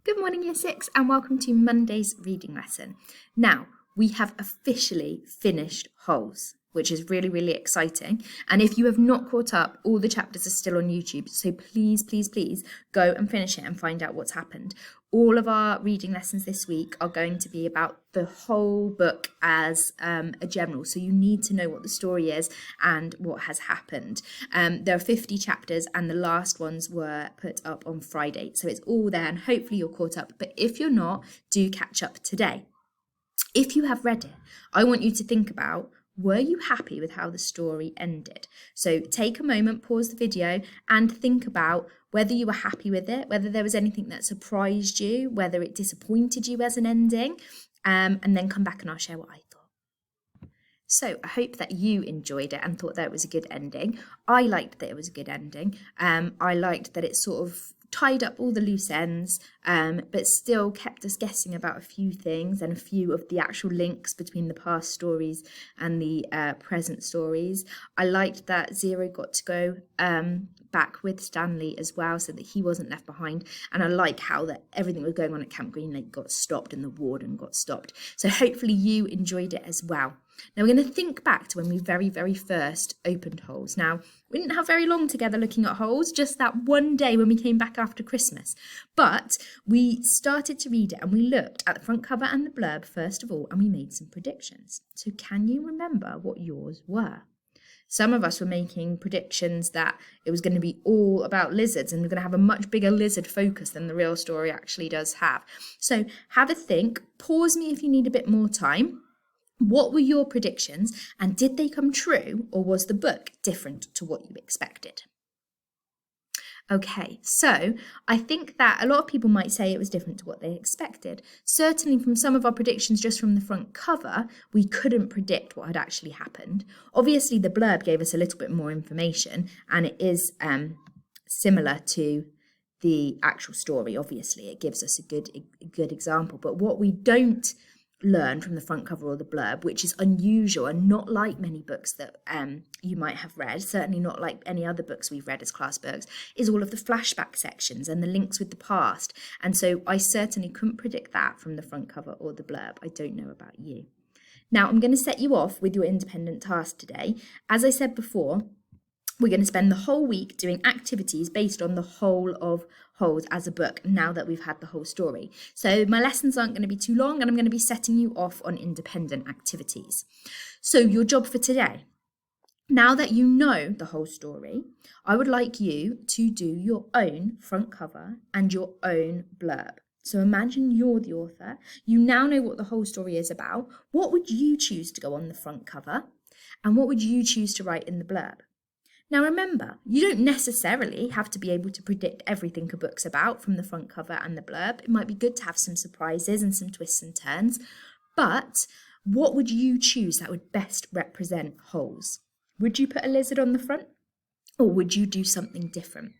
Good morning, Year 6, and welcome to Monday's reading lesson. Now, we have officially finished Holes, which is really, really exciting. And if you have not caught up, all the chapters are still on YouTube. So please, please, please go and finish it and find out what's happened. All of our reading lessons this week are going to be about the whole book as a general. So you need to know what the story is and what has happened. There are 50 chapters and the last ones were put up on Friday. So it's all there and hopefully you're caught up. But if you're not, do catch up today. If you have read it, I want you to think about, were you happy with how the story ended? So take a moment, pause the video and think about whether you were happy with it, whether there was anything that surprised you, whether it disappointed you as an ending, and then come back and I'll share what I thought. So I hope that you enjoyed it and thought that it was a good ending. I liked that it was a good ending. I liked that it sort of tied up all the loose ends, but still kept us guessing about a few things and a few of the actual links between the past stories and the present stories. I liked that Zero got to go back with Stanley as well, so that he wasn't left behind. And I like how that everything was going on at Camp Green Lake got stopped and the warden got stopped. So hopefully you enjoyed it as well. Now we're going to think back to when we very, very first opened Holes. Now, we didn't have very long together looking at Holes, just that one day when we came back after Christmas. But we started to read it and we looked at the front cover and the blurb first of all, and we made some predictions. So can you remember what yours were? Some of us were making predictions that it was going to be all about lizards and we're going to have a much bigger lizard focus than the real story actually does have. So have a think, pause me if you need a bit more time. What were your predictions and did they come true, or was the book different to what you expected? Okay, so I think that a lot of people might say it was different to what they expected. Certainly from some of our predictions just from the front cover, we couldn't predict what had actually happened. Obviously the blurb gave us a little bit more information and it is similar to the actual story. Obviously it gives us a good example, but what we don't learn from the front cover or the blurb, which is unusual and not like many books that you might have read, certainly not like any other books we've read as class books, is all of the flashback sections and the links with the past. And so I certainly couldn't predict that from the front cover or the blurb. I don't know about you. Now I'm going to set you off with your independent task today. As I said before, we're going to spend the whole week doing activities based on the whole of Holes as a book now that we've had the whole story. So my lessons aren't going to be too long and I'm going to be setting you off on independent activities. So your job for today, now that you know the whole story, I would like you to do your own front cover and your own blurb. So imagine you're the author. You now know what the whole story is about. What would you choose to go on the front cover? And what would you choose to write in the blurb? Now remember, you don't necessarily have to be able to predict everything a book's about from the front cover and the blurb. It might be good to have some surprises and some twists and turns. But what would you choose that would best represent Holes? Would you put a lizard on the front? Or would you do something different?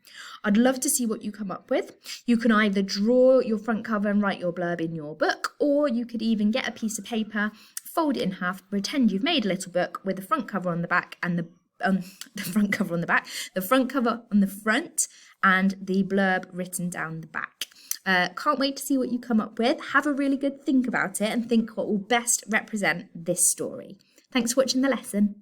I'd love to see what you come up with. You can either draw your front cover and write your blurb in your book, or you could even get a piece of paper, fold it in half, pretend you've made a little book with the front cover on the back and the front cover on the back, the front cover on the front, and the blurb written down the back. Can't wait to see what you come up with. Have a really good think about it and think what will best represent this story. Thanks for watching the lesson.